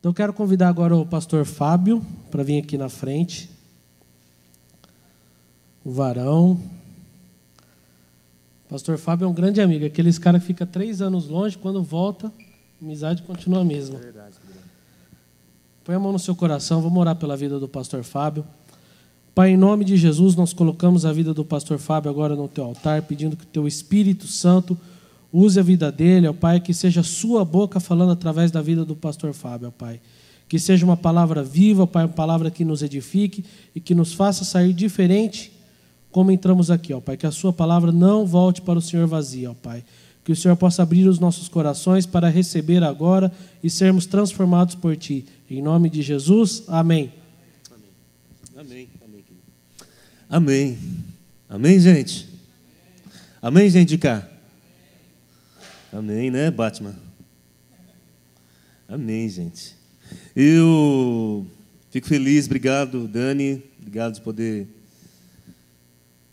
Então eu quero convidar agora o pastor Fábio para vir aqui na frente. O varão. O pastor Fábio é um grande amigo, aqueles caras que ficam 3 anos longe, quando volta, a amizade continua a mesma. É verdade. Põe a mão no seu coração, vamos orar pela vida do pastor Fábio. Pai, em nome de Jesus, nós colocamos a vida do pastor Fábio agora no teu altar, pedindo que o teu Espírito Santo use a vida dele, ó Pai, que seja a sua boca falando através da vida do pastor Fábio, ó Pai. Que seja uma palavra viva, ó Pai, uma palavra que nos edifique e que nos faça sair diferente como entramos aqui, ó Pai. Que a sua palavra não volte para o Senhor vazia, ó Pai. Que o Senhor possa abrir os nossos corações para receber agora e sermos transformados por Ti. Em nome de Jesus, amém. Amém. Amém. Amém, gente? Amém, gente de cá? Amém, né, Batman? Amém, gente. Eu fico feliz, obrigado, Dani, obrigado de poder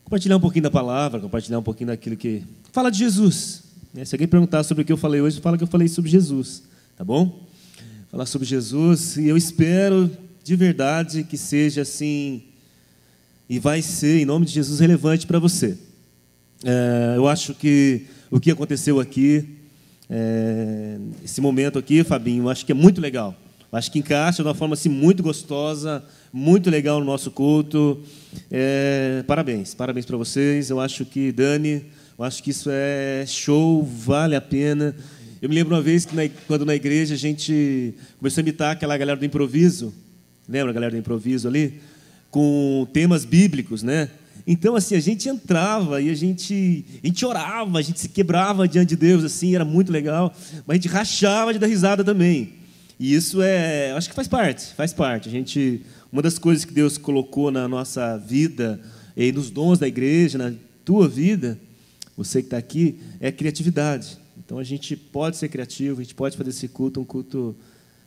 compartilhar um pouquinho da palavra, compartilhar um pouquinho daquilo que fala de Jesus. Se alguém perguntar sobre o que eu falei hoje, fala que eu falei sobre Jesus, tá bom? Falar sobre Jesus, e eu espero de verdade que seja assim, e vai ser, em nome de Jesus, relevante para você. Eu acho que o que aconteceu aqui, esse momento aqui, Fabinho, eu acho que é muito legal. Eu acho que encaixa de uma forma assim, muito gostosa, muito legal no nosso culto. Parabéns para vocês. Eu acho que, Dani, eu acho que isso é show, vale a pena. Eu me lembro uma vez que, quando na igreja, a gente começou a imitar aquela galera do improviso. Lembra a galera do improviso ali? Com temas bíblicos, né? Então, assim, a gente entrava e a gente orava, a gente se quebrava diante de Deus, assim, era muito legal, mas a gente rachava de dar risada também. E isso acho que faz parte. Uma das coisas que Deus colocou na nossa vida, e nos dons da igreja, na tua vida, você que está aqui, é a criatividade. Então, a gente pode ser criativo, a gente pode fazer esse culto, um culto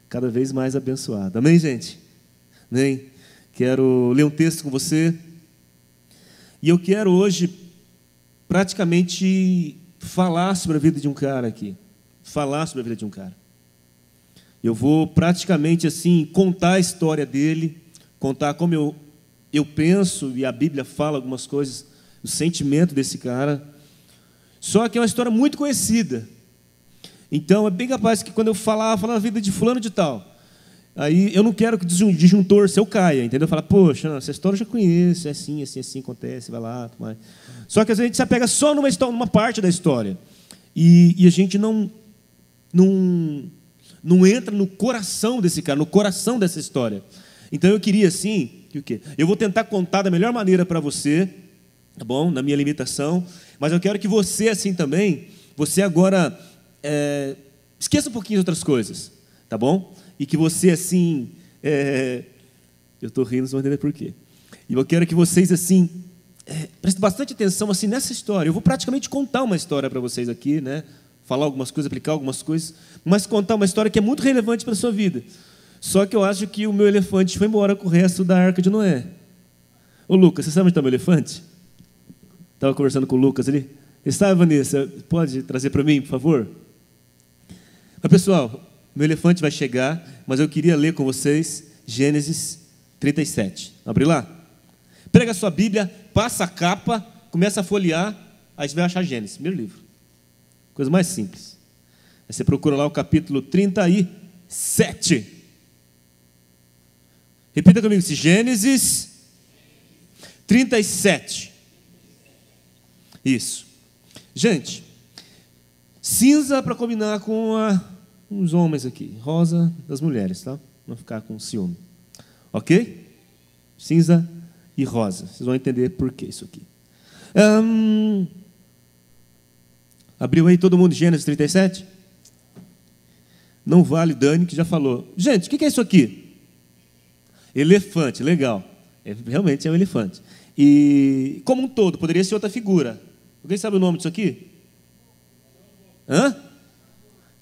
cada vez mais abençoado. Amém, gente? Amém? Quero ler um texto com você. E eu quero hoje praticamente falar sobre a vida de um cara aqui. Eu vou praticamente assim contar a história dele, contar como eu penso, e a Bíblia fala algumas coisas, o sentimento desse cara. Só que é uma história muito conhecida. Então é bem capaz que quando eu falar a vida de fulano de tal, aí eu não quero que o disjuntor seu caia, entendeu? Fala, poxa, não, essa história eu já conheço, é assim, acontece, vai lá, tudo mais. Só que às vezes a gente se apega só numa parte da história. E a gente não entra no coração desse cara, no coração dessa história. Então eu queria, assim, que o quê? Eu vou tentar contar da melhor maneira para você, tá bom? Na minha limitação, mas eu quero que você, assim também, você agora esqueça um pouquinho de outras coisas, tá bom? E que você, assim, eu estou rindo, vocês vão entender por quê. E eu quero que vocês, assim, prestem bastante atenção, assim, nessa história. Eu vou praticamente contar uma história para vocês aqui, né? Falar algumas coisas, aplicar algumas coisas, mas contar uma história que é muito relevante para a sua vida. Só que eu acho que o meu elefante foi embora com o resto da Arca de Noé. Ô, Lucas, você sabe onde está o meu elefante? Estava conversando com o Lucas ali. Está, Vanessa? Pode trazer para mim, por favor? Mas, pessoal, meu elefante vai chegar, mas eu queria ler com vocês Gênesis 37. Abre lá. Pega a sua Bíblia, passa a capa, começa a folhear, aí você vai achar Gênesis, primeiro livro. Coisa mais simples. Aí você procura lá o capítulo 37. Repita comigo, Gênesis 37. Isso. Gente, cinza para combinar com os homens aqui, rosa das mulheres, tá? Não ficar com ciúme. Ok? Cinza e rosa. Vocês vão entender por que isso aqui. Abriu aí todo mundo Gênesis 37? Não vale Dani, que já falou. Gente, o que é isso aqui? Elefante, legal. Realmente é um elefante. E, como um todo, poderia ser outra figura. Alguém sabe o nome disso aqui? Hã?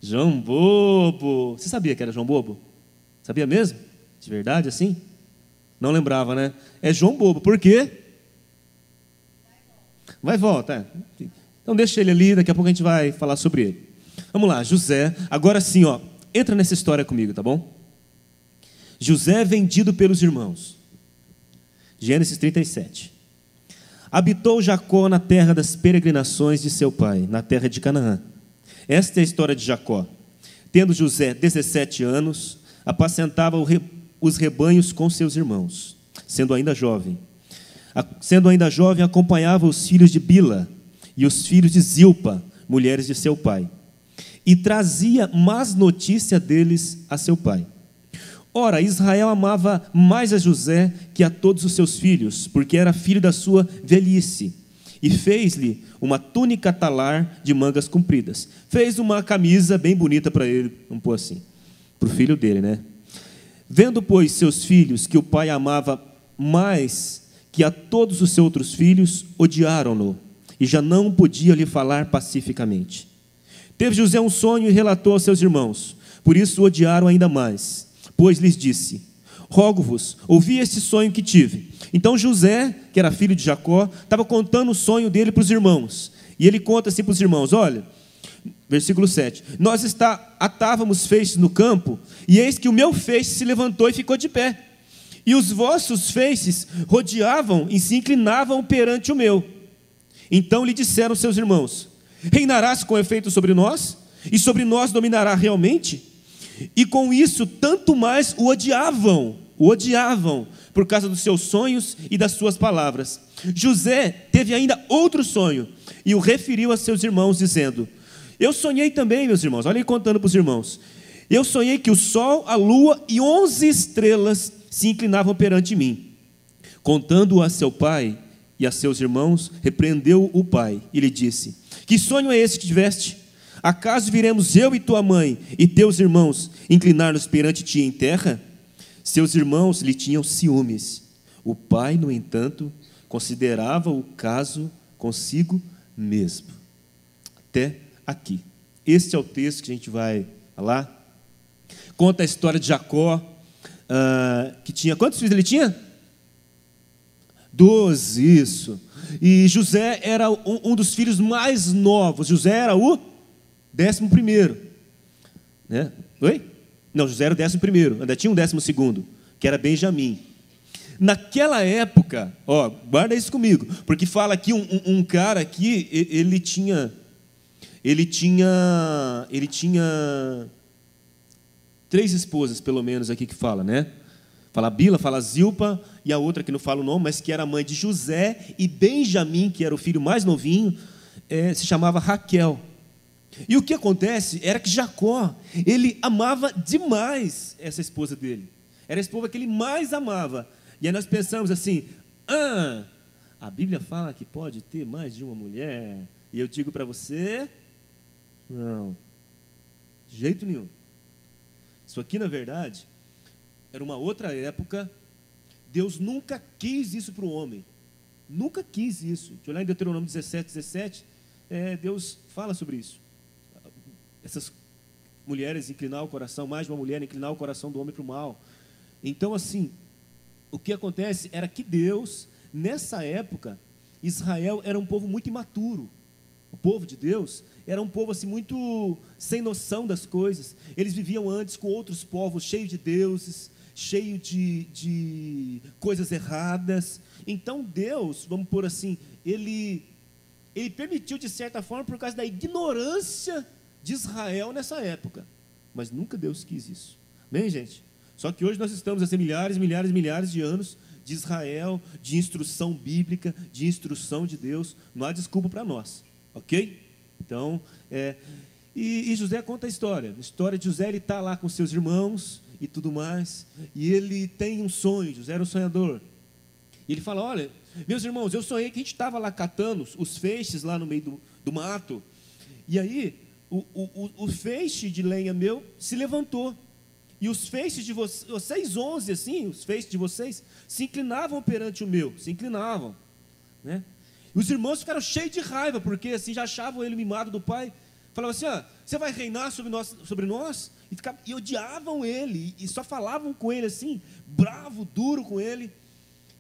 João Bobo. Você sabia que era João Bobo? Sabia mesmo? De verdade, assim? Não lembrava, né? É João Bobo. Por quê? Vai e volta. Então deixa ele ali, daqui a pouco a gente vai falar sobre ele. Vamos lá, José. Agora sim, ó, entra nessa história comigo, tá bom? José é vendido pelos irmãos. Gênesis 37. Habitou Jacó na terra das peregrinações de seu pai, na terra de Canaã. Esta é a história de Jacó. Tendo José 17 anos, apacentava os rebanhos com seus irmãos, sendo ainda jovem. Acompanhava os filhos de Bila e os filhos de Zilpa, mulheres de seu pai, e trazia más notícia deles a seu pai. Ora, Israel amava mais a José que a todos os seus filhos, porque era filho da sua velhice, e fez-lhe uma túnica talar de mangas compridas. Fez uma camisa bem bonita para ele, vamos pôr assim, para o filho dele, né? Vendo, pois, seus filhos que o pai amava mais que a todos os seus outros filhos, odiaram-no, e já não podia lhe falar pacificamente. Teve José um sonho e relatou aos seus irmãos, por isso o odiaram ainda mais, pois lhes disse: rogo-vos, ouvi este sonho que tive. Então José, que era filho de Jacó, estava contando o sonho dele para os irmãos, e ele conta assim para os irmãos: olha, versículo 7, nós atávamos feixes no campo, e eis que o meu feixe se levantou e ficou de pé, e os vossos feixes rodeavam e se inclinavam perante o meu. Então lhe disseram seus irmãos: reinarás com efeito sobre nós, e sobre nós dominará realmente? E com isso tanto mais o odiavam, por causa dos seus sonhos e das suas palavras. José teve ainda outro sonho, e o referiu a seus irmãos, dizendo: eu sonhei também, meus irmãos, olha ele contando para os irmãos, eu sonhei que o sol, a lua e 11 estrelas se inclinavam perante mim. Contando-o a seu pai e a seus irmãos, repreendeu o pai e lhe disse: que sonho é esse que tiveste? Acaso viremos eu e tua mãe e teus irmãos inclinar-nos perante ti em terra? Seus irmãos lhe tinham ciúmes. O pai, no entanto, considerava o caso consigo mesmo. Até aqui. Este é o texto que a gente vai falar. Conta a história de Jacó, que tinha... Quantos filhos ele tinha? 12, isso. E José era um dos filhos mais novos. José era o 11º, né? Oi? Não, José era o 11º, ainda tinha um 12º, que era Benjamim. Naquela época, ó, guarda isso comigo, porque fala aqui um cara aqui, ele tinha 3 esposas, pelo menos, aqui que fala, né? Fala Bila, fala Zilpa, e a outra que não fala o nome, mas que era mãe de José, e Benjamim, que era o filho mais novinho, se chamava Raquel. E o que acontece era que Jacó, ele amava demais essa esposa dele. Era a esposa que ele mais amava. E aí nós pensamos assim: a Bíblia fala que pode ter mais de uma mulher. E eu digo para você: não, de jeito nenhum. Isso aqui, na verdade, era uma outra época. Deus nunca quis isso para o homem. Nunca quis isso. Se olhar em Deuteronômio 17, Deus fala sobre isso. Essas mulheres inclinar o coração, mais de uma mulher inclinar o coração do homem para o mal. Então, assim, o que acontece era que Deus, nessa época, Israel era um povo muito imaturo. O povo de Deus era um povo assim, muito sem noção das coisas. Eles viviam antes com outros povos, cheios de deuses, cheio de coisas erradas. Então Deus, vamos pôr assim, ele permitiu de certa forma por causa da ignorância de Israel nessa época, mas nunca Deus quis isso, amém, gente? Só que hoje nós estamos assim, milhares de anos de Israel, de instrução bíblica, de instrução de Deus, não há desculpa para nós, ok? Então, e José conta a história de José. Ele está lá com seus irmãos e tudo mais, e ele tem um sonho. José era um sonhador, e ele fala: olha, meus irmãos, eu sonhei que a gente estava lá catando os feixes lá no meio do mato, e aí o feixe de lenha meu se levantou, e os feixes de vocês 11, assim, os feixes de vocês se inclinavam perante o meu, se inclinavam, né? E os irmãos ficaram cheios de raiva, porque assim já achavam ele mimado do pai. Falavam assim: você vai reinar sobre nós? E odiavam ele, e só falavam com ele assim, bravo, duro com ele.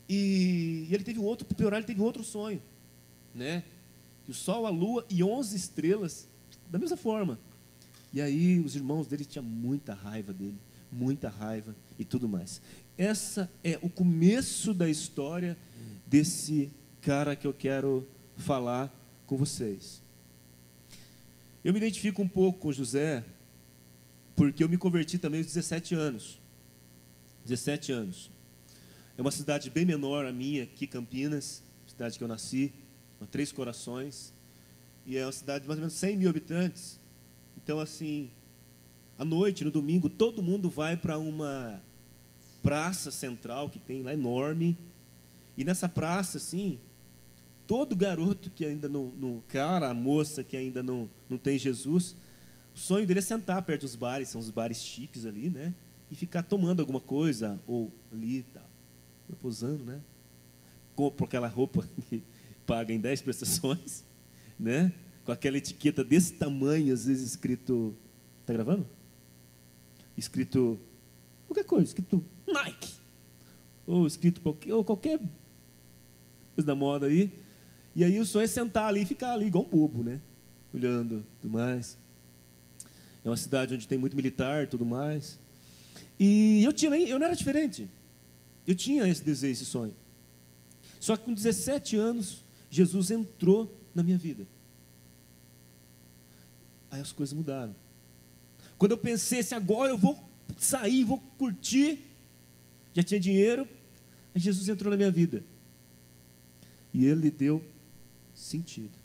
E ele teve outro, para piorar, ele teve outro sonho, né? Que o sol, a lua e 11 estrelas, da mesma forma. E aí os irmãos dele tinham muita raiva dele, muita raiva e tudo mais. Essa é o começo da história desse cara que eu quero falar com vocês. Eu me identifico um pouco com José, porque eu me converti também aos 17 anos. 17 anos. É uma cidade bem menor a minha, aqui Campinas, cidade que eu nasci, Três Corações, e é uma cidade de mais ou menos 100 mil habitantes. Então, assim, à noite, no domingo, todo mundo vai para uma praça central que tem lá, enorme, e nessa praça, assim, todo garoto que ainda não cara, a moça que ainda não tem Jesus, o sonho dele é sentar perto dos bares, são os bares chiques ali, né? E ficar tomando alguma coisa, ou ali e tal, repousando, né? Compra aquela roupa que paga em 10 prestações, né? Com aquela etiqueta desse tamanho, às vezes escrito... Está gravando? Escrito... qualquer coisa, escrito Nike. Ou escrito qualquer coisa da moda aí. E aí o sonho é sentar ali e ficar ali igual um bobo, né? Olhando, tudo mais. É uma cidade onde tem muito militar, tudo mais. E eu não era diferente. Eu tinha esse desejo, esse sonho. Só que com 17 anos, Jesus entrou na minha vida. Aí as coisas mudaram. Quando eu pensei assim, agora eu vou sair, vou curtir, já tinha dinheiro, aí Jesus entrou na minha vida. E Ele deu sentido.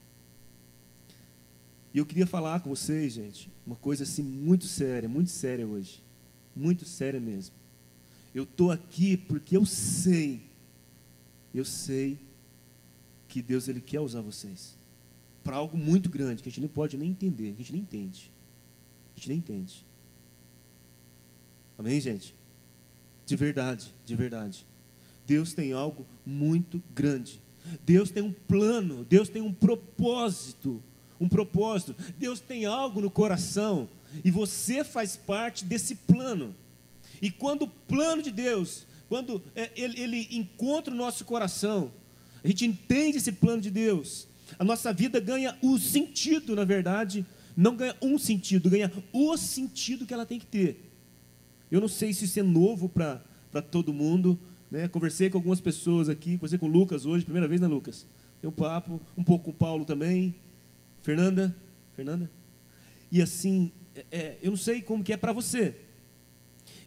E eu queria falar com vocês, gente, uma coisa assim muito séria hoje. Muito séria mesmo. Eu estou aqui porque eu sei que Deus Ele quer usar vocês para algo muito grande, que a gente não pode nem entender, a gente nem entende. A gente nem entende. Amém, gente? De verdade, de verdade. Deus tem algo muito grande. Deus tem um plano, Deus tem um propósito. Deus tem algo no coração e você faz parte desse plano. E quando o plano de Deus, quando ele encontra o nosso coração, a gente entende esse plano de Deus, a nossa vida ganha o sentido, na verdade, não ganha um sentido, ganha o sentido que ela tem que ter. Eu não sei se isso é novo para todo mundo, né? Conversei com algumas pessoas aqui, conversei com o Lucas hoje, primeira vez, né, Lucas? Tem um papo, um pouco com o Paulo também, Fernanda, e assim, eu não sei como que é para você.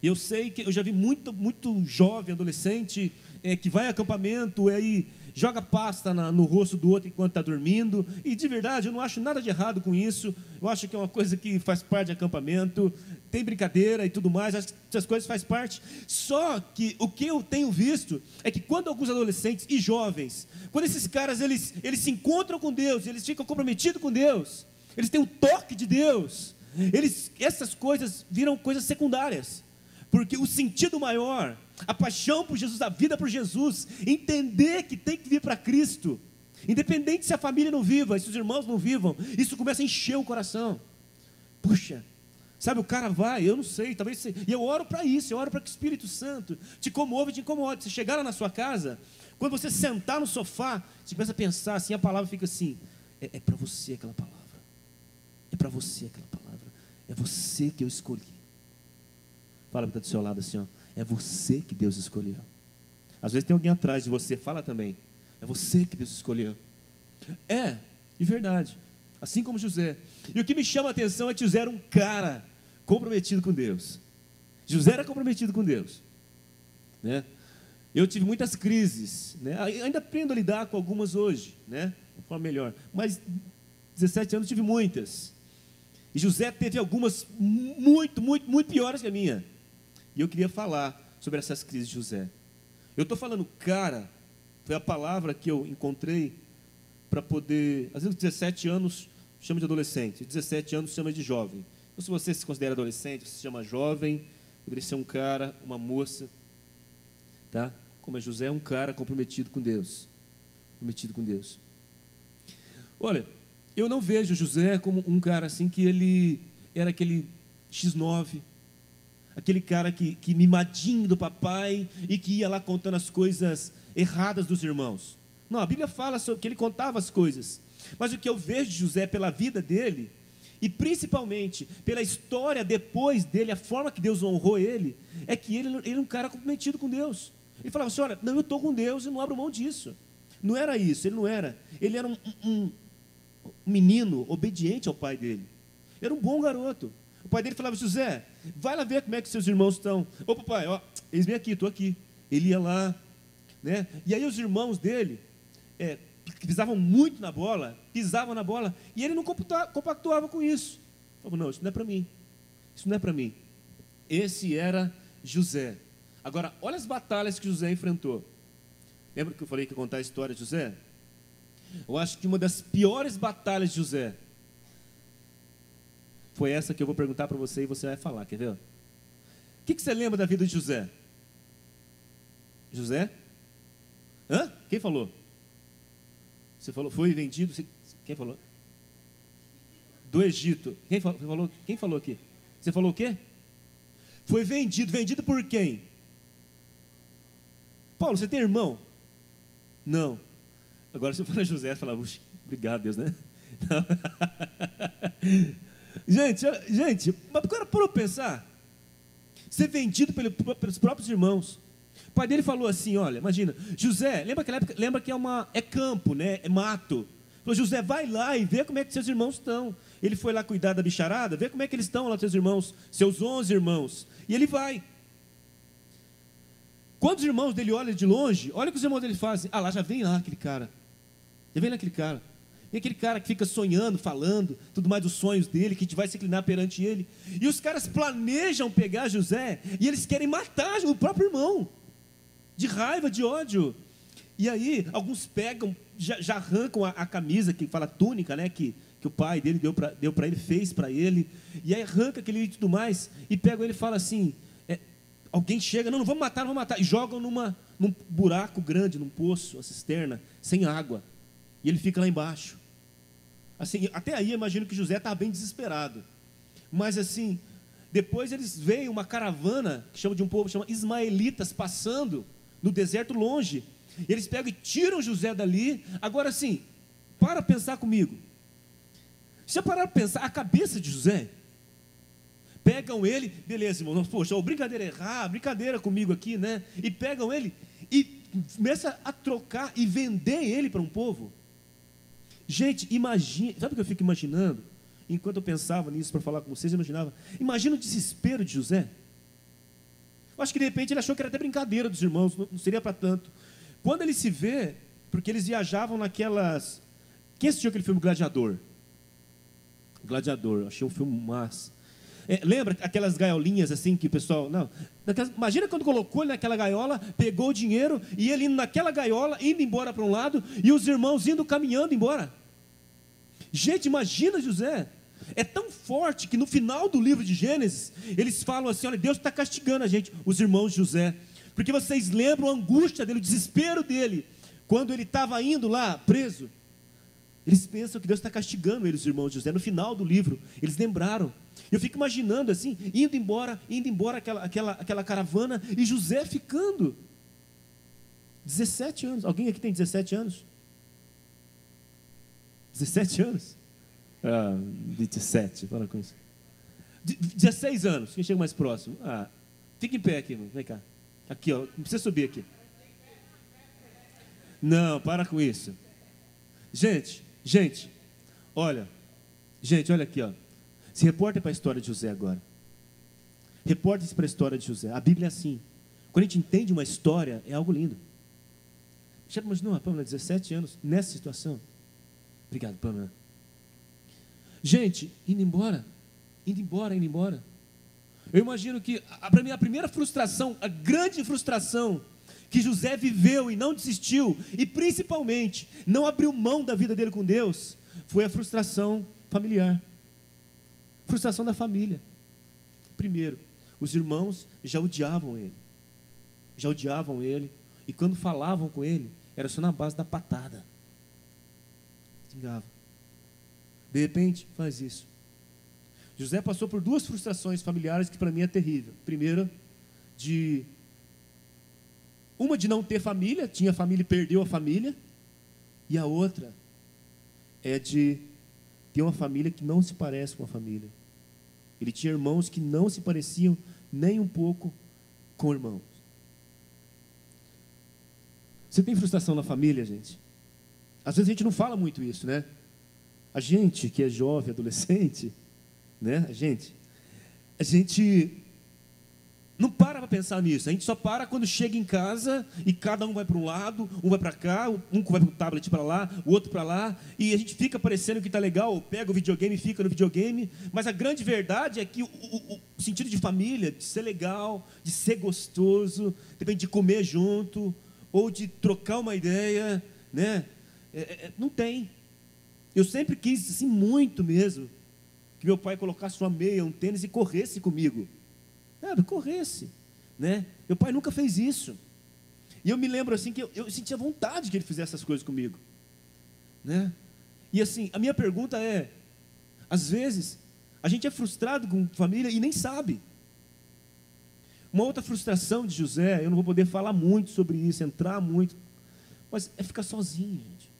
Eu sei que eu já vi muito jovem, adolescente, que vai a acampamento, aí joga pasta no rosto do outro enquanto está dormindo, e de verdade eu não acho nada de errado com isso. Eu acho que é uma coisa que faz parte de acampamento, tem brincadeira e tudo mais, acho que essas coisas fazem parte. Só que o que eu tenho visto é que quando alguns adolescentes e jovens, quando esses caras eles se encontram com Deus, eles ficam comprometidos com Deus, eles têm um toque de Deus, essas coisas viram coisas secundárias. Porque o sentido maior, a paixão por Jesus, a vida por Jesus, entender que tem que vir para Cristo, independente se a família não viva, se os irmãos não vivam, isso começa a encher o coração. Puxa, sabe, o cara vai, eu não sei, talvez, e eu oro para isso, eu oro para que o Espírito Santo te comove e te incomode. Você chegar lá na sua casa, quando você sentar no sofá, você começa a pensar assim, a palavra fica assim, é para você aquela palavra, é para você aquela palavra, é você que eu escolhi. Fala que está do seu lado assim, ó. É você que Deus escolheu. Às vezes tem alguém atrás de você, fala também. É você que Deus escolheu. De verdade. Assim como José. E o que me chama a atenção é que José era um cara comprometido com Deus. José era comprometido com Deus, né? Eu tive muitas crises, né? Ainda aprendo a lidar com algumas hoje, né? De forma melhor. Mas 17 anos tive muitas. E José teve algumas muito piores que a minha. E eu queria falar sobre essas crises de José. Eu estou falando cara, foi a palavra que eu encontrei para poder... Às vezes 17 anos chama de adolescente, 17 anos chama de jovem. Então se você se considera adolescente, você se chama jovem, poderia ser um cara, uma moça, tá? Como é José, é um cara comprometido com Deus. Comprometido com Deus. Olha, eu não vejo José como um cara assim que ele era aquele X9, aquele cara que mimadinho do papai e que ia lá contando as coisas erradas dos irmãos. Não, a Bíblia fala sobre que ele contava as coisas. Mas o que eu vejo de José pela vida dele, e principalmente pela história depois dele, a forma que Deus honrou ele, é que ele era um cara comprometido com Deus. Ele falava assim, olha, não, eu estou com Deus e não abro mão disso. Não era isso, ele não era. Ele era um menino obediente ao pai dele. Era um bom garoto. O pai dele falava, José, vai lá ver como é que seus irmãos estão. Ô papai, ó, eles vêm aqui, estou aqui. Ele ia lá, né? E aí os irmãos dele, que pisavam muito na bola, pisavam na bola, e ele não compactuava com isso. Ele falava, não, isso não é para mim. Isso não é para mim. Esse era José. Agora, olha as batalhas que José enfrentou. Lembra que eu falei que ia contar a história de José? Eu acho que uma das piores batalhas de José foi essa que eu vou perguntar para você e você vai falar, quer ver? O que você lembra da vida de José? José? Hã? Quem falou? Você falou, foi vendido? Quem falou? Do Egito. Quem falou? Quem falou aqui? Você falou o quê? Foi vendido. Vendido por quem? Paulo, você tem irmão? Não. Agora se eu for a José, você fala, obrigado, Deus, né? Gente, mas agora por eu pensar, ser vendido pelos próprios irmãos. O pai dele falou assim, olha, imagina, José, lembra que é campo, né? É mato. Falou, José, vai lá e vê como é que seus irmãos estão. Ele foi lá cuidar da bicharada, vê como é que eles estão lá, seus irmãos, seus 11 irmãos. E ele vai. Quando os irmãos dele olham de longe, olha o que os irmãos dele fazem. Ah, lá já vem lá aquele cara. Já vem lá aquele cara. Vem aquele cara que fica sonhando, falando, tudo mais dos sonhos dele, que a gente vai se inclinar perante ele. E os caras planejam pegar José e eles querem matar o próprio irmão. De raiva, de ódio. E aí, alguns pegam, já arrancam a camisa, que fala túnica, né? Que o pai dele deu para ele, fez para ele. E aí arranca aquele e tudo mais. E pegam ele e fala assim... Alguém chega, não vamos matar, não vamos matar. E jogam num buraco grande, num poço, uma cisterna, sem água. E ele fica lá embaixo. Assim, até aí eu imagino que José estava bem desesperado. Mas assim, depois eles veem uma caravana, que chama de um povo, chama ismaelitas, passando no deserto longe. E eles pegam e tiram José dali. Agora assim, para pensar comigo. Se eu parar para pensar, a cabeça de José... Pegam ele, beleza, irmão, poxa, brincadeira comigo aqui, né? E pegam ele e começa a trocar e vender ele para um povo. Gente, imagina, sabe o que eu fico imaginando? Enquanto eu pensava nisso para falar com vocês, eu imagina o desespero de José. Eu acho que de repente ele achou que era até brincadeira dos irmãos, não seria para tanto. Quando ele se vê, porque eles viajavam naquelas... Quem assistiu aquele filme Gladiador? Gladiador, achei um filme massa. Lembra aquelas gaiolinhas assim que o pessoal... Não, imagina quando colocou ele naquela gaiola, pegou o dinheiro e ele indo naquela gaiola, indo embora para um lado, e os irmãos indo caminhando embora. Gente, imagina José. É tão forte que no final do livro de Gênesis, eles falam assim, olha, Deus está castigando a gente, os irmãos de José. Porque vocês lembram a angústia dele, o desespero dele, quando ele estava indo lá, preso. Eles pensam que Deus está castigando eles, os irmãos de José. No final do livro, eles lembraram. Eu fico imaginando assim, indo embora aquela caravana, e José ficando. 17 anos. Alguém aqui tem 17 anos? 17 anos? 27, fala com isso. 16 anos. Quem chega mais próximo? Fica em pé aqui, vem cá. Aqui, ó, não precisa subir aqui. Não, para com isso. Gente, olha aqui, ó. Se reporta para a história de José agora. Reporte-se para a história de José. A Bíblia é assim. Quando a gente entende uma história, é algo lindo. Já imaginou a Pâmela, 17 anos, nessa situação? Obrigado, Pâmela. Gente, indo embora. Eu imagino que, para mim, a primeira frustração, a grande frustração que José viveu e não desistiu, e principalmente não abriu mão da vida dele com Deus, foi a frustração familiar. Frustração da família. Primeiro, os irmãos já odiavam ele, e quando falavam com ele, era só na base da patada. Xingava. De repente, faz isso. José passou por duas frustrações familiares que para mim é terrível. Primeira, uma de não ter família, tinha família e perdeu a família, e a outra é de tem uma família que não se parece com a família. Ele tinha irmãos que não se pareciam nem um pouco com irmãos. Você tem frustração na família, gente? Às vezes a gente não fala muito isso, né? A gente que é jovem, adolescente, né? A gente não para pensar nisso. A gente só para quando chega em casa e cada um vai para um lado, um vai para cá, um vai para o tablet para lá, o outro para lá, e a gente fica parecendo que está legal, pega o videogame e fica no videogame, mas a grande verdade é que o sentido de família, de ser legal, de ser gostoso, depende de comer junto, ou de trocar uma ideia, né? Não tem. Eu sempre quis, assim, muito mesmo, que meu pai colocasse uma meia, um tênis e corresse comigo. Corresse, né? Meu pai nunca fez isso. E eu me lembro assim que eu sentia vontade que ele fizesse essas coisas comigo, né? E assim, a minha pergunta é: às vezes a gente é frustrado com família e nem sabe. Uma outra frustração de José, eu não vou poder falar muito sobre isso, entrar muito, mas é ficar sozinho, gente.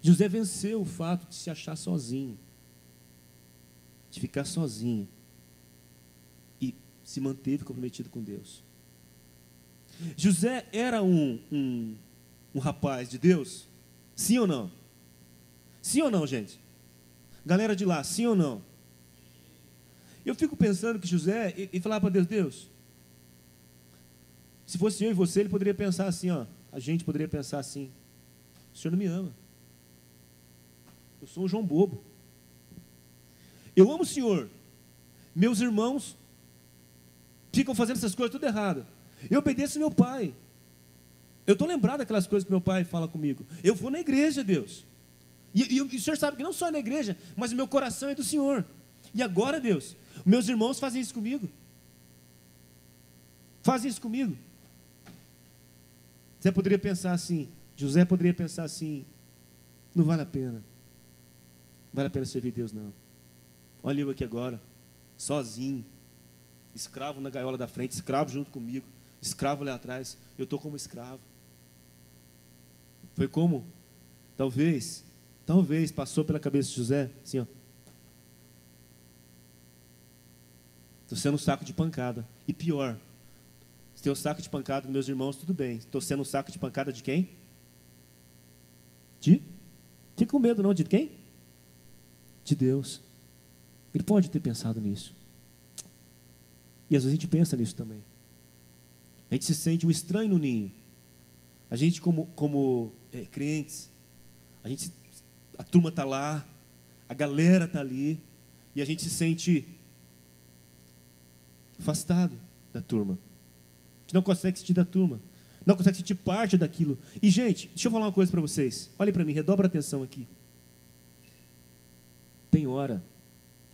José venceu o fato de se achar sozinho, de ficar sozinho, e se manteve comprometido com Deus. José era um rapaz de Deus? Sim ou não? Sim ou não, gente? Galera de lá, sim ou não? Eu fico pensando que José, ele falava para Deus: Deus, se fosse eu e você, ele poderia pensar assim, ó, a gente poderia pensar assim: o Senhor não me ama, eu sou um João bobo, eu amo o Senhor, meus irmãos ficam fazendo essas coisas tudo errado, eu obedeço meu pai, eu estou lembrado daquelas coisas que meu pai fala comigo, eu vou na igreja, Deus, e o Senhor sabe que não só é na igreja, mas o meu coração é do Senhor, e agora, Deus, meus irmãos fazem isso comigo, José poderia pensar assim: não vale a pena servir Deus não, olha eu aqui agora, sozinho, escravo na gaiola da frente, escravo junto comigo, escravo lá atrás, eu estou como escravo. Foi como? Talvez passou pela cabeça de José, assim, ó: estou sendo um saco de pancada. E pior, se tem um saco de pancada dos meus irmãos, tudo bem. Estou sendo um saco de pancada de quem? Fica com medo não, de quem? De Deus. Ele pode ter pensado nisso. E às vezes a gente pensa nisso também. A gente se sente um estranho no ninho. A gente como crentes, a turma está lá, a galera está ali, e a gente se sente afastado da turma. A gente não consegue sentir da turma, não consegue sentir parte daquilo. E gente, deixa eu falar uma coisa para vocês. Olhem para mim, redobra a atenção aqui. Tem hora,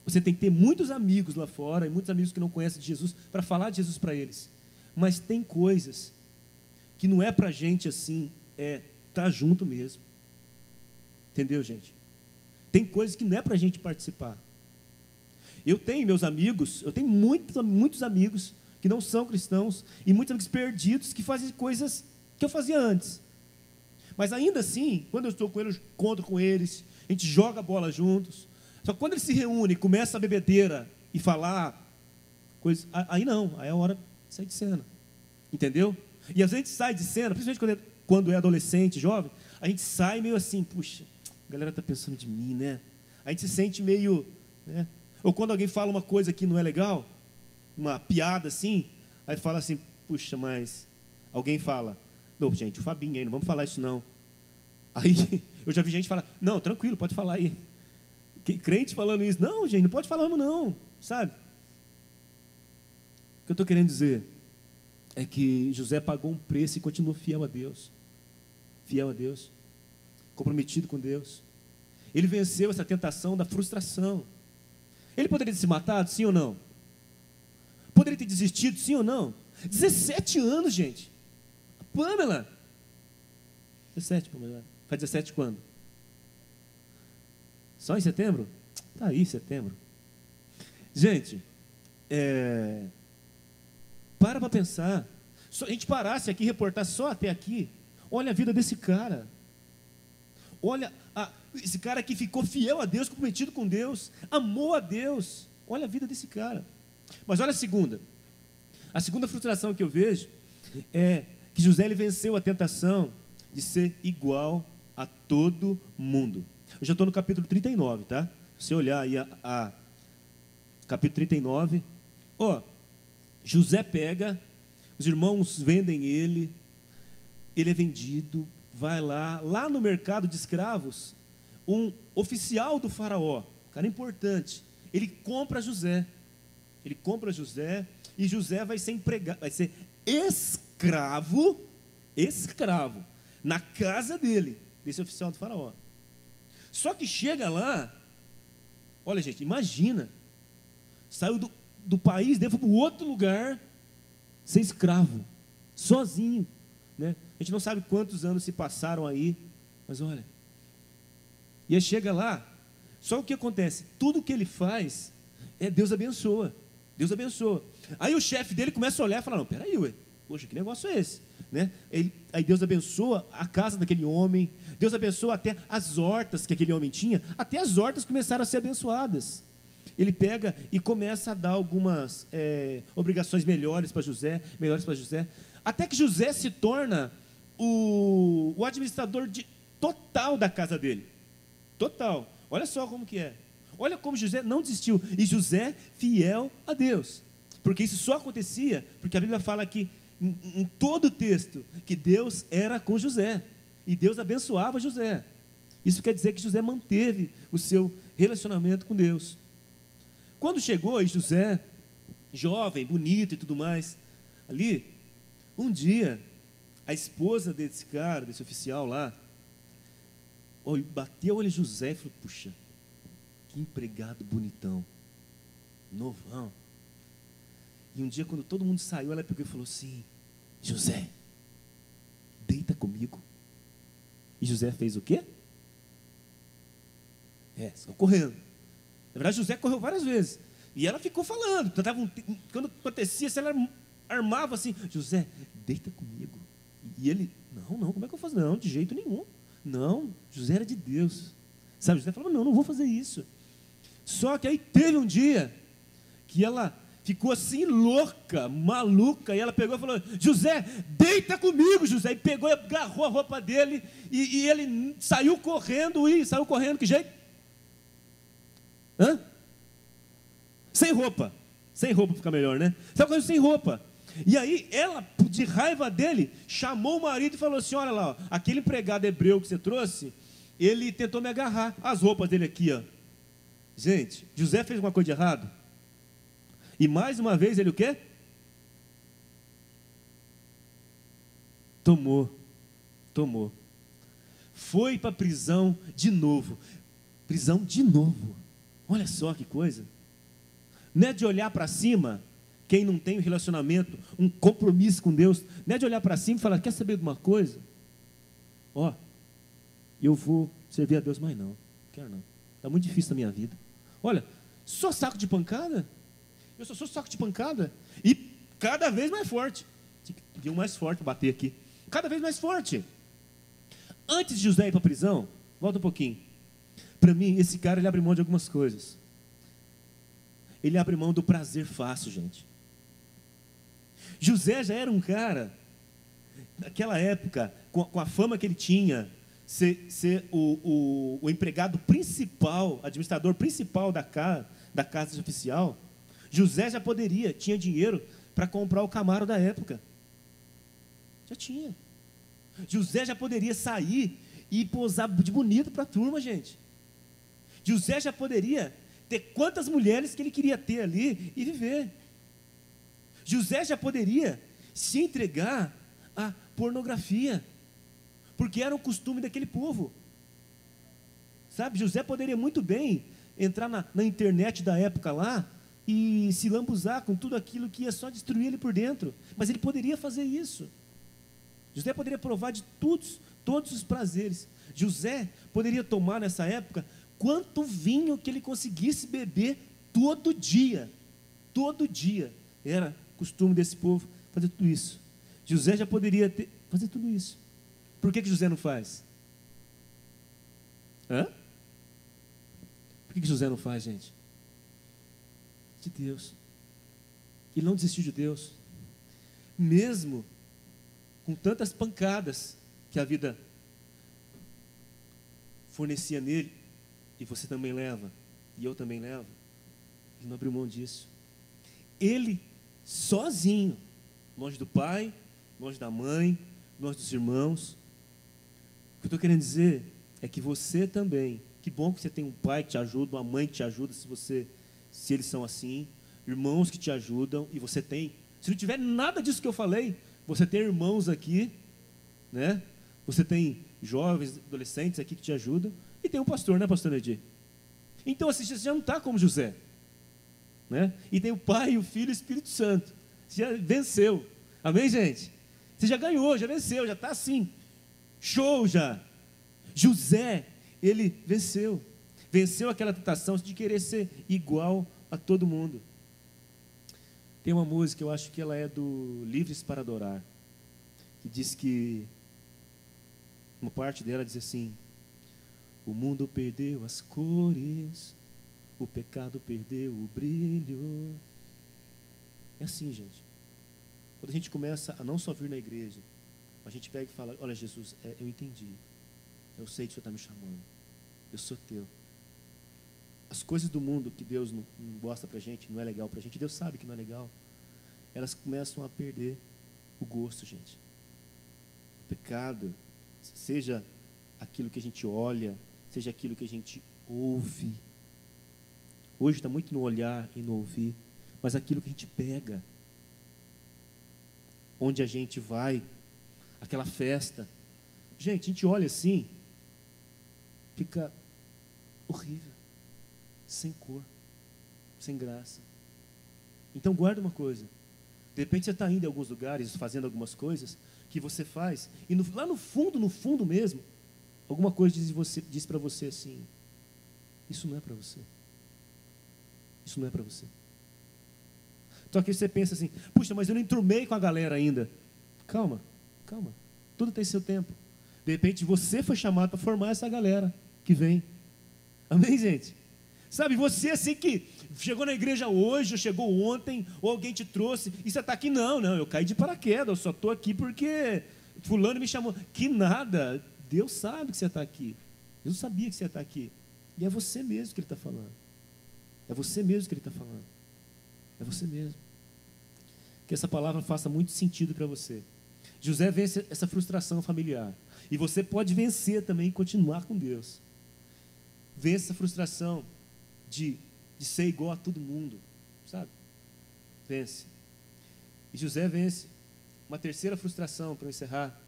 você tem que ter muitos amigos lá fora, e muitos amigos que não conhecem de Jesus, para falar de Jesus para eles. Mas tem coisas que não é para a gente assim, tá junto mesmo. Entendeu, gente? Tem coisas que não é para a gente participar. Eu tenho meus amigos, eu tenho muitos amigos que não são cristãos, e muitos amigos perdidos que fazem coisas que eu fazia antes. Mas ainda assim, quando eu estou com eles, encontro com eles, a gente joga bola juntos. Só que quando eles se reúnem, começa a bebedeira e falar coisas, aí não, aí é a hora de sair de cena. Entendeu? E às vezes a gente sai de cena, principalmente quando é adolescente, jovem, a gente sai meio assim: puxa, a galera está pensando de mim, né? A gente se sente meio, né? Ou quando alguém fala uma coisa que não é legal, uma piada assim, aí fala assim: puxa, mas alguém fala: não, gente, o Fabinho aí, não vamos falar isso não. Aí eu já vi gente falar: não, tranquilo, pode falar aí. Crente falando isso: não, gente, não pode falar não, sabe? O que eu estou querendo dizer é que José pagou um preço e continuou fiel a Deus, comprometido com Deus. Ele venceu essa tentação da frustração. Ele poderia ter se matado, sim ou não? Poderia ter desistido, sim ou não? 17 anos, gente. Pamela. 17, Pamela. Faz 17 quando? Só em setembro? Tá aí, setembro. Gente, para pensar. Se a gente parasse aqui e reportasse só até aqui, olha a vida desse cara. Olha, esse cara que ficou fiel a Deus, comprometido com Deus, amou a Deus. Olha a vida desse cara. Mas olha a segunda. A segunda frustração que eu vejo é que José ele venceu a tentação de ser igual a todo mundo. Eu já estou no capítulo 39, tá? Se você olhar aí capítulo 39, José pega, os irmãos vendem ele é vendido, vai lá no mercado de escravos, um oficial do faraó, cara importante, ele compra José, e José vai ser empregado, vai ser escravo, na casa dele, desse oficial do faraó. Só que chega lá, olha gente, imagina, saiu do país, foi para outro lugar, ser escravo, sozinho, né? A gente não sabe quantos anos se passaram aí, mas olha, e aí chega lá, só o que acontece, tudo que ele faz, Deus abençoa, aí o chefe dele começa a olhar e fala, não, peraí, poxa, que negócio é esse? Né? Aí Deus abençoa a casa daquele homem, Deus abençoa até as hortas que aquele homem tinha, até as hortas começaram a ser abençoadas. Ele pega e começa a dar algumas obrigações melhores para José, até que José se torna o administrador total da casa dele, total. Olha só como que é, olha como José não desistiu, e José fiel a Deus, porque isso só acontecia, porque a Bíblia fala que em todo o texto, que Deus era com José, e Deus abençoava José. Isso quer dizer que José manteve o seu relacionamento com Deus. Quando chegou aí José, jovem, bonito e tudo mais, ali, um dia, a esposa desse cara, desse oficial lá, bateu o olho em José e falou, puxa, que empregado bonitão, novão. E um dia, quando todo mundo saiu, ela pegou e falou assim, José, deita comigo. E José fez o quê? Saiu correndo. Na verdade, José correu várias vezes. E ela ficou falando. Quando acontecia, se ela armava assim, José, deita comigo. E ele, não, como é que eu faço? Não, de jeito nenhum. Não, José era de Deus. Sabe, José falava, não vou fazer isso. Só que aí teve um dia que ela ficou assim louca, maluca, e ela pegou e falou, José, deita comigo, José, e pegou e agarrou a roupa dele, e ele saiu correndo, que jeito? Sem roupa fica melhor, né? Saiu correndo sem roupa, e aí ela, de raiva dele, chamou o marido e falou assim, olha lá, aquele empregado hebreu que você trouxe, ele tentou me agarrar, as roupas dele aqui, gente, José fez uma coisa de errado? E mais uma vez ele o quê? Tomou. Foi para a prisão de novo. Olha só que coisa. Não é de olhar para cima, quem não tem um relacionamento, um compromisso com Deus, não é de olhar para cima e falar, quer saber de uma coisa? Eu vou servir a Deus, mas não quero não. Está muito difícil na minha vida. Olha, só saco de pancada? Eu só sou saco de pancada, e cada vez mais forte. Tinha um mais forte bater aqui, cada vez mais forte. Antes de José ir para a prisão, volta um pouquinho. Para mim, esse cara, ele abre mão de algumas coisas. Ele abre mão do prazer fácil, gente. José já era um cara, naquela época, com a fama que ele tinha, ser o empregado principal, administrador principal da casa oficial. José já tinha dinheiro para comprar o Camaro da época. Já tinha. José já poderia sair e posar de bonito para a turma, gente. José já poderia ter quantas mulheres que ele queria ter ali e viver. José já poderia se entregar à pornografia, porque era o costume daquele povo. Sabe, José poderia muito bem entrar na internet da época lá, e se lambuzar com tudo aquilo que ia só destruir ele por dentro, mas ele poderia fazer isso. José poderia provar de todos os prazeres. José poderia tomar nessa época quanto vinho que ele conseguisse beber todo dia, era costume desse povo fazer tudo isso. José já poderia fazer tudo isso. Por que José não faz? Hã? Por que José não faz, gente? De Deus. Ele não desistiu de Deus. Mesmo com tantas pancadas que a vida fornecia nele, e você também leva, e eu também levo, ele não abriu mão disso. Ele, sozinho, longe do pai, longe da mãe, longe dos irmãos. O que eu estou querendo dizer é que você também, que bom que você tem um pai que te ajuda, uma mãe que te ajuda, se eles são assim, irmãos que te ajudam, e você tem. Se não tiver nada disso que eu falei, você tem irmãos aqui, né? Você tem jovens, adolescentes aqui que te ajudam, e tem um pastor, né, pastor Edir? Então, assim, você já não está como José, né? E tem o Pai, o Filho e o Espírito Santo. Você já venceu. Amém, gente? Você já ganhou, já venceu, já está assim. Show já. José, ele venceu. Venceu aquela tentação de querer ser igual a todo mundo. Tem uma música, eu acho que ela é do Livres para Adorar, que diz que, uma parte dela diz assim: o mundo perdeu as cores, o pecado perdeu o brilho. É assim, gente. Quando a gente começa a não só vir na igreja, a gente pega e fala: olha, Jesus, eu entendi, eu sei que o Senhor está me chamando, eu sou teu. As coisas do mundo que Deus não gosta para a gente, não é legal para a gente, Deus sabe que não é legal, elas começam a perder o gosto, gente. O pecado, seja aquilo que a gente olha, seja aquilo que a gente ouve. Hoje está muito no olhar e no ouvir, mas aquilo que a gente pega, onde a gente vai, aquela festa. Gente, a gente olha assim, fica horrível, sem cor, sem graça. Então guarda uma coisa, de repente você está indo em alguns lugares, fazendo algumas coisas, que você faz, e lá no fundo mesmo, alguma coisa diz para você assim: isso não é para você. Isso não é para você. Então aqui você pensa assim: puxa, mas eu não enturmei com a galera ainda. Calma, calma. Tudo tem seu tempo. De repente você foi chamado para formar essa galera que vem. Amém, gente? Sabe, você assim que chegou na igreja hoje, ou chegou ontem, ou alguém te trouxe, e você está aqui, não, eu caí de paraquedas, eu só estou aqui porque fulano me chamou. Que nada, Deus sabe que você está aqui. Deus sabia que você ia estar aqui. E é você mesmo que Ele está falando. É você mesmo que Ele está falando. É você mesmo. Que essa palavra faça muito sentido para você. José vence essa frustração familiar. E você pode vencer também e continuar com Deus. Vence essa frustração de ser igual a todo mundo, sabe? Vence. E José vence uma terceira frustração, para encerrar,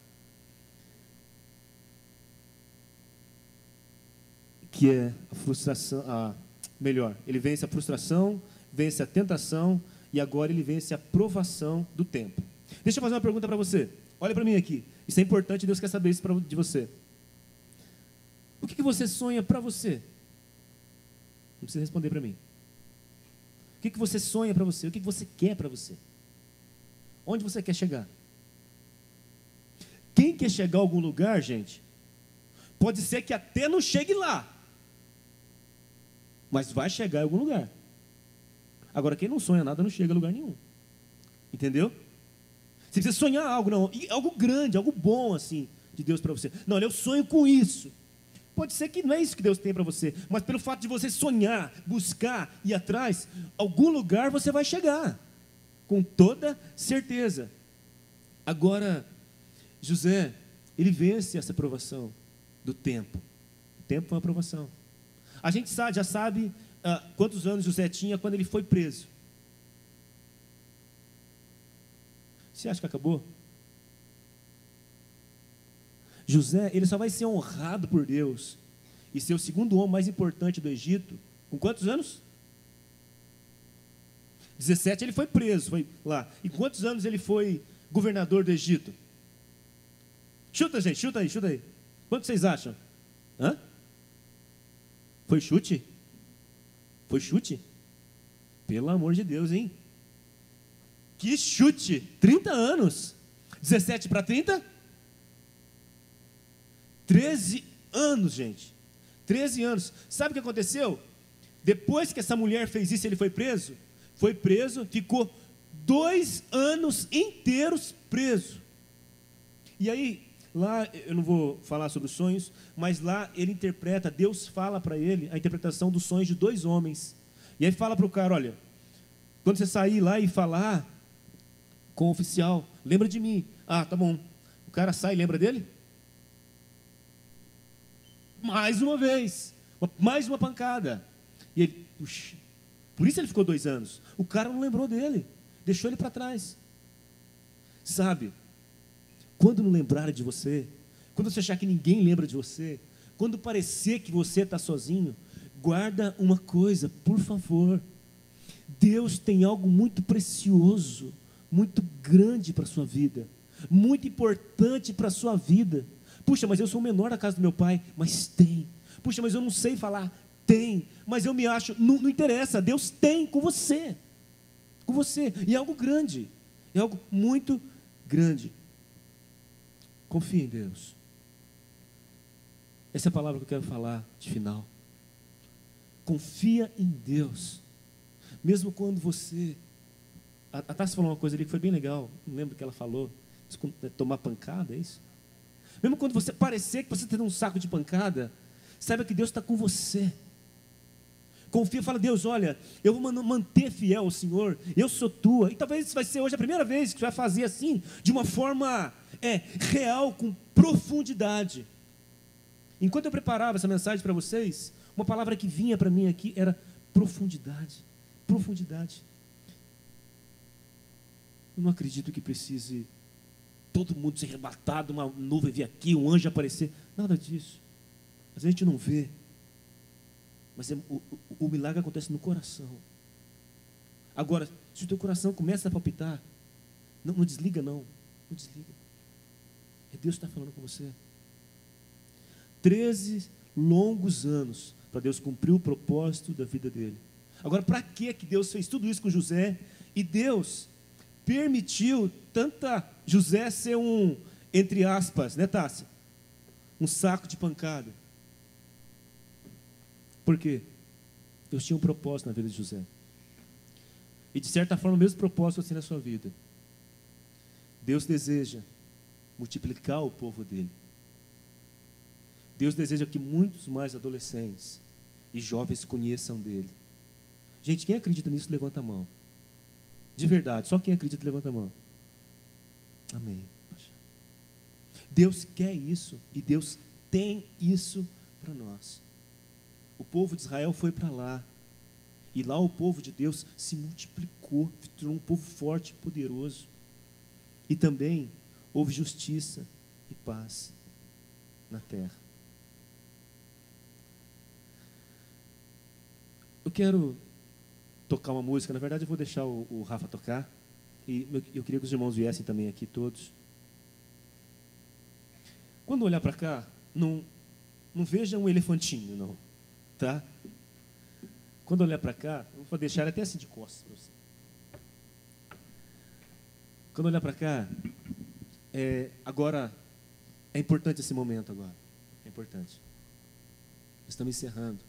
que é a frustração, ele vence a frustração, vence a tentação, e agora ele vence a provação do tempo. Deixa eu fazer uma pergunta para você. Olha para mim aqui. Isso é importante, Deus quer saber isso de você. O que você sonha para você? Não precisa responder para mim. O que você sonha para você? O que você quer para você? Onde você quer chegar? Quem quer chegar a algum lugar, gente, pode ser que até não chegue lá, mas vai chegar em algum lugar. Agora, quem não sonha nada não chega a lugar nenhum. Entendeu? Você precisa sonhar algo, não, algo grande, algo bom assim, de Deus para você. Não, eu sonho com isso. Pode ser que não é isso que Deus tem para você, mas pelo fato de você sonhar, buscar, ir atrás, algum lugar você vai chegar, com toda certeza. Agora, José, ele vence essa provação do tempo. O tempo foi uma provação. A gente já sabe quantos anos José tinha quando ele foi preso. Você acha que acabou? José, ele só vai ser honrado por Deus e ser o segundo homem mais importante do Egito, com quantos anos? 17 ele foi preso, foi lá. E quantos anos ele foi governador do Egito? Chuta, gente, chuta aí. Quanto vocês acham? Hã? Foi chute? Foi chute? Pelo amor de Deus, hein? Que chute! 30 anos. 17 para 30? 13 anos, gente. 13 anos. Sabe o que aconteceu? Depois que essa mulher fez isso, ele foi preso. Foi preso, ficou 2 anos inteiros preso. E aí, lá, eu não vou falar sobre os sonhos, mas lá ele interpreta, Deus fala para ele a interpretação dos sonhos de 2 homens. E aí fala para o cara, olha, quando você sair lá e falar com o oficial, lembra de mim. Ah, tá bom. O cara sai e lembra dele? Mais uma vez, mais uma pancada. E ele, puxa, por isso ele ficou 2 anos. O cara não lembrou dele, deixou ele para trás. Sabe, quando não lembrarem de você, quando você achar que ninguém lembra de você, quando parecer que você está sozinho, guarda uma coisa, por favor. Deus tem algo muito precioso, muito grande para a sua vida, muito importante para a sua vida. Puxa, mas eu sou o menor da casa do meu pai. Mas tem. Puxa, mas eu não sei falar. Tem. Mas eu me acho, não interessa, Deus tem com você. Com você. E é algo grande. É algo muito grande. Confie em Deus. Essa é a palavra que eu quero falar de final. Confia em Deus. Mesmo quando você... A Tassi falou uma coisa ali que foi bem legal. Não lembro o que ela falou. Tomar pancada, é isso? Mesmo quando você parecer que você está tendo um saco de pancada, saiba que Deus está com você. Confia, fala, Deus, olha, eu vou manter fiel ao Senhor, eu sou tua. E talvez isso vai ser hoje a primeira vez que você vai fazer assim, de uma forma real, com profundidade. Enquanto eu preparava essa mensagem para vocês, uma palavra que vinha para mim aqui era profundidade. Profundidade. Eu não acredito que precise todo mundo ser arrebatado, uma nuvem vir aqui, um anjo aparecer. Nada disso. Mas a gente não vê. Mas o milagre acontece no coração. Agora, se o teu coração começa a palpitar, não desliga não. Não desliga. É Deus que está falando com você. 13 longos anos para Deus cumprir o propósito da vida dele. Agora, para que Deus fez tudo isso com José? E Deus permitiu José ser um, entre aspas, né, Tássia? Um saco de pancada. Por quê? Deus tinha um propósito na vida de José. E de certa forma o mesmo propósito assim na sua vida. Deus deseja multiplicar o povo dele. Deus deseja que muitos mais adolescentes e jovens conheçam dele. Gente, quem acredita nisso, levanta a mão. De verdade, só quem acredita, levanta a mão. Amém. Deus quer isso e Deus tem isso para nós. O povo de Israel foi para lá. E lá o povo de Deus se multiplicou, se tornou um povo forte e poderoso. E também houve justiça e paz na terra. Eu quero tocar uma música, na verdade eu vou deixar o Rafa tocar. E eu queria que os irmãos viessem também aqui todos. Quando olhar para cá, não veja um elefantinho, não. Tá? Quando olhar para cá, eu vou deixar até assim de costas para você. Quando olhar para cá, agora, é importante esse momento agora. É importante. Estamos encerrando.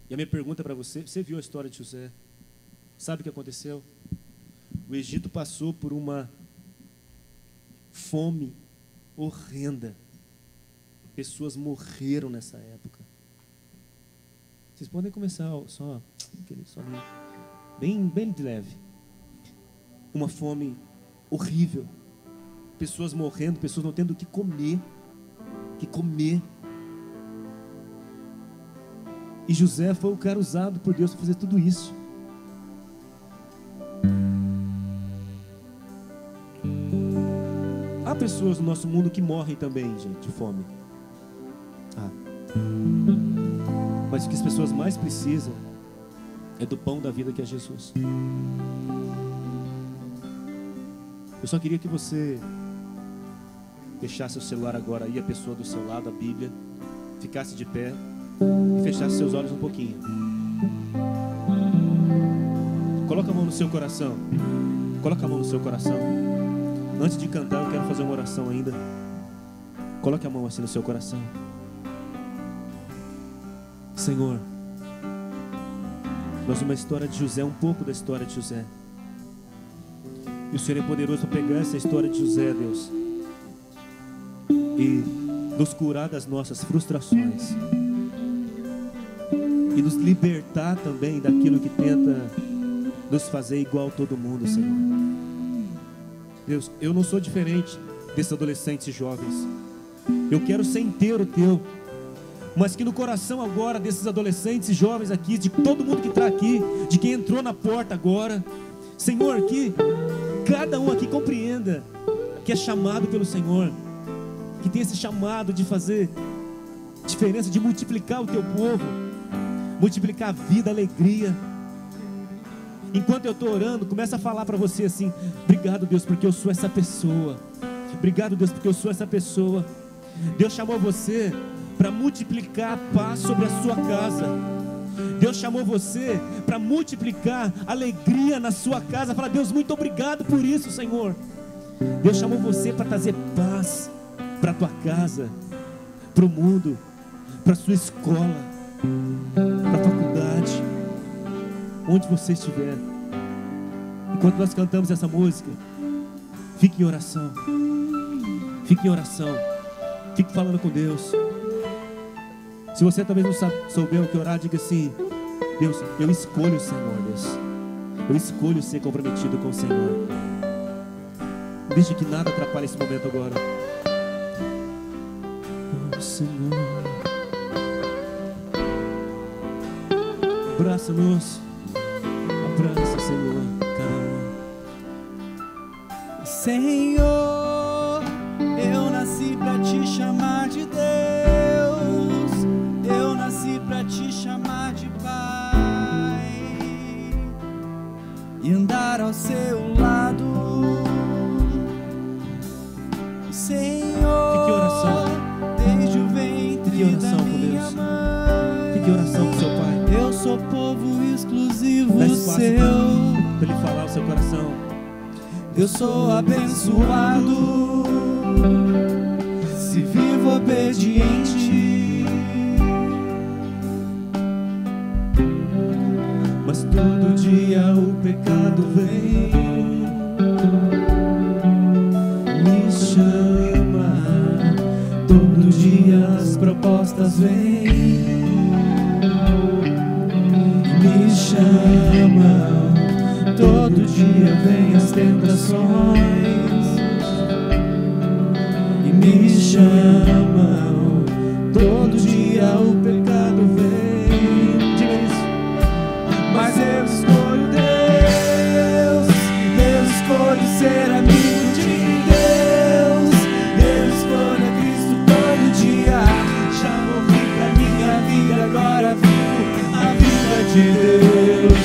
E a minha pergunta para você, você viu a história de José? Sabe o que aconteceu? O Egito passou por uma fome horrenda. Pessoas morreram nessa época. Vocês podem começar só bem de leve. Uma fome horrível. Pessoas morrendo, pessoas não tendo o que comer. E José foi o cara usado por Deus para fazer tudo isso. Há pessoas no nosso mundo que morrem também, gente, de fome. Mas o que as pessoas mais precisam é do pão da vida, que é Jesus. Eu só queria que você deixasse o celular agora aí, a pessoa do seu lado, a Bíblia, ficasse de pé e fechasse seus olhos um pouquinho. Coloca a mão no seu coração. Coloca a mão no seu coração. Antes de cantar, eu quero fazer uma oração ainda. Coloque a mão assim no seu coração. Senhor, nós vimos a história de José, um pouco da história de José. E o Senhor é poderoso para pegar essa história de José, Deus, e nos curar das nossas frustrações. E nos libertar também daquilo que tenta nos fazer igual todo mundo, Senhor. Deus, eu não sou diferente desses adolescentes e jovens. Eu quero ser inteiro teu. Mas que no coração agora desses adolescentes e jovens aqui, de todo mundo que está aqui, de quem entrou na porta agora, Senhor, que cada um aqui compreenda que é chamado pelo Senhor, que tem esse chamado de fazer diferença, de multiplicar o teu povo, multiplicar a vida, a alegria. Enquanto eu estou orando, começa a falar para você assim: obrigado, Deus, porque eu sou essa pessoa. Obrigado, Deus, porque eu sou essa pessoa. Deus chamou você para multiplicar a paz sobre a sua casa. Deus chamou você para multiplicar alegria na sua casa. Fala: Deus, muito obrigado por isso, Senhor. Deus chamou você para trazer paz para a tua casa, para o mundo, para a sua escola, para a faculdade, onde você estiver. Enquanto nós cantamos essa música, fique em oração. Fique em oração. Fique falando com Deus. Se você talvez não souber o que orar, diga assim: Deus, eu escolho o Senhor, Deus. Eu escolho ser comprometido com o Senhor. Não deixe que nada atrapalhe esse momento agora. Oh, Senhor, abraça-nos. Abraça, Senhor, caramba. Senhor, eu nasci pra te chamar de Deus. Eu nasci pra te chamar de Pai e andar ao seu lado. Senhor, fique em oração. Desde o ventre da minha mãe, fique em oração com seu Pai. Eu sou povo exclusivo dá espaço seu. para Ele falar o seu coração. Eu sou abençoado se vivo obediente, mas todo dia o pecado vem, me chama. Todo dia as propostas vêm, me chamam. Todo dia vem as tentações e me chamam. Todo dia o pecado vem. Diga isso. Mas eu escolho Deus. Eu escolho ser amigo de Deus. Eu escolho a Cristo todo dia. Já morri pra minha vida, agora vivo a vida de Deus.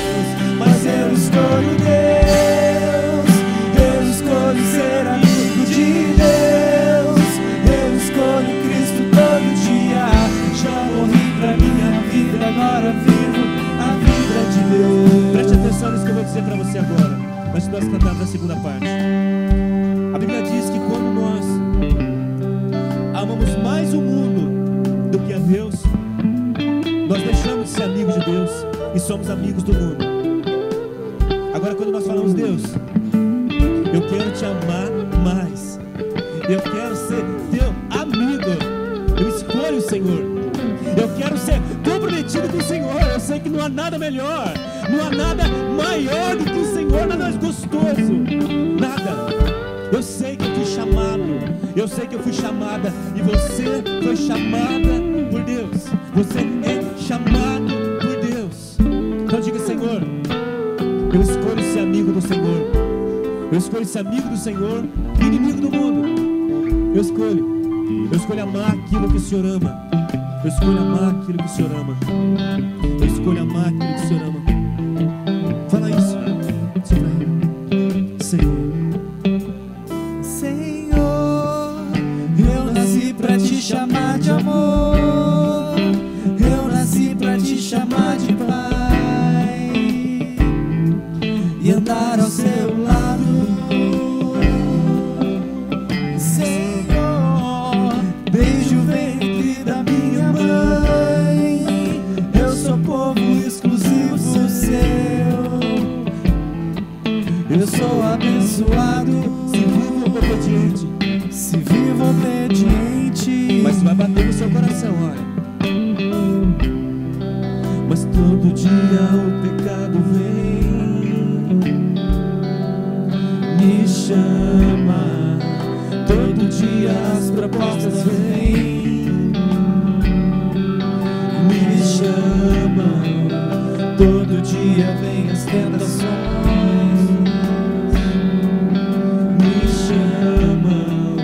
Mas eu escolho Deus, eu escolho ser amigo de Deus, eu escolho Cristo todo dia. Já morri pra minha vida, agora vivo a vida de Deus. Preste atenção nisso que eu vou dizer pra você agora, antes de nós cantarmos a segunda parte. A Bíblia diz que quando nós amamos mais o mundo do que a Deus, nós deixamos de ser amigos de Deus e somos amigos do mundo. Agora, quando nós falamos: Deus, eu quero te amar mais, eu quero ser teu amigo, eu escolho o Senhor, eu quero ser comprometido com o Senhor. Eu sei que não há nada melhor, não há nada maior do que o Senhor, nada mais gostoso, nada. Eu sei que eu fui chamado, eu sei que eu fui chamada, e você foi chamada por Deus, você é chamado por Deus. Então diga: Senhor, eu escolho ser amigo do Senhor. Eu escolho ser amigo do Senhor e inimigo do mundo. Eu escolho amar aquilo que o Senhor ama. Eu escolho amar aquilo que o Senhor ama. Eu escolho amar aquilo que o Senhor ama. Fala isso. Senhor. Senhor, eu nasci pra te chamar de amor. Eu nasci pra te chamar de Pai e andar ao seu lado. Senhor, desde o ventre da minha mãe, vai bater no seu coração, olha. Mas todo dia o pecado vem, me chama. Todo dia as propostas vêm, me chamam. Todo dia vem as tentações, me chamam.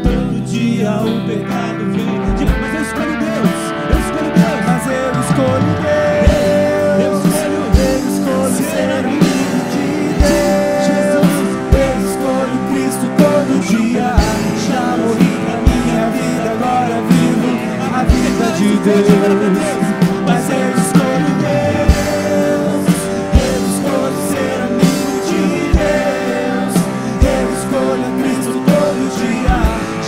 Todo dia o pecado vem. Diga, mas eu escolho Deus, eu escolho Deus, mas eu escolho Deus. Eu escolho ser amigo de Deus. Jesus, eu escolho Cristo todo dia. Já morri pra minha vida, agora vivo a vida de Deus. Mas eu escolho Deus, eu escolho ser amigo de Deus. Eu escolho Cristo todo dia.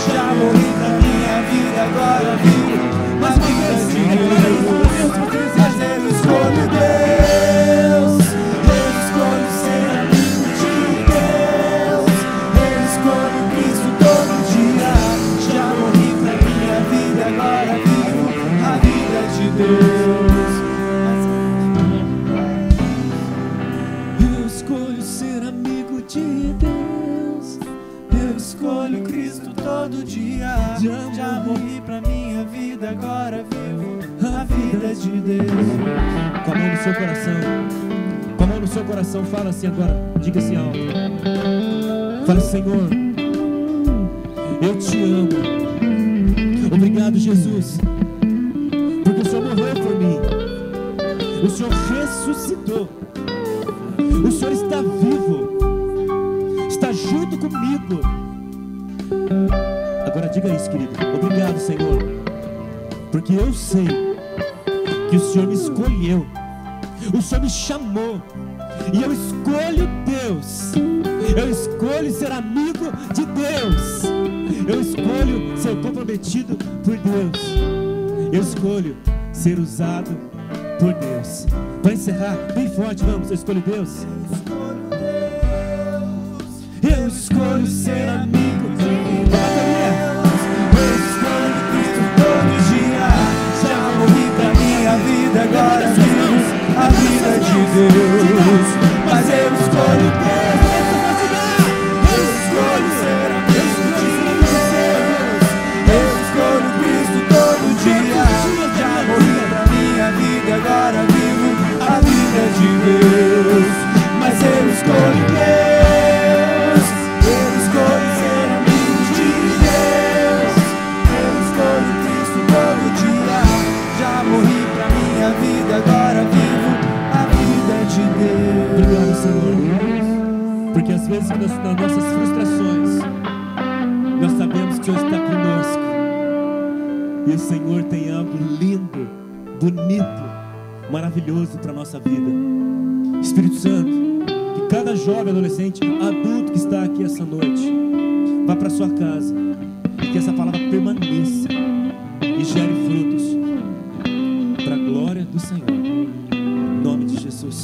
Já morri pra minha vida, agora vivo a vida de Deus. Mas eu escolho Deus, eu escolho ser amigo de Deus. Eu escolho Cristo todo dia. Já morri pra minha vida, agora vivo a vida de Deus. Eu escolho ser amigo de Deus. Eu escolho Cristo todo dia. Já morri pra minha vida, agora vivo a vida de Deus. Com a mão no seu coração, com a mão no seu coração, fala assim agora, diga assim alto. Fala, Senhor, eu te amo. Obrigado, Jesus, porque o Senhor morreu por mim. O Senhor ressuscitou. O Senhor está vivo, está junto comigo. Agora diga isso, querido. Obrigado, Senhor, porque eu sei que o Senhor me escolheu, o Senhor me chamou, e eu escolho Deus. Eu escolho ser amigo de Deus. Eu escolho ser comprometido por Deus. Eu escolho ser usado por Deus. Para encerrar, bem forte, vamos. Eu escolho Deus. Eu escolho ser amigo de Deus. Eu escolho Cristo todo dia. Já morri pra minha vida, agora vivo a vida de Deus. Mas eu escolho Deus. Eu escolho ser amigo de Deus. Eu escolho Cristo todo dia. Já morri pra minha vida, agora vivo a vida de Deus. Mas eu escolho Deus. Eu escolho ser amigo de Deus. Eu escolho Cristo todo dia. Já morri pra minha vida, agora vivo a vida de Deus. Obrigado, Senhor, porque às vezes nas nossas frustrações nós sabemos que o Senhor está conosco, e o Senhor tem algo lindo, bonito, maravilhoso para a nossa vida. Espírito Santo, que cada jovem, adolescente, adulto que está aqui essa noite vá para sua casa e que essa palavra permaneça e gere frutos para a glória do Senhor, em nome de Jesus.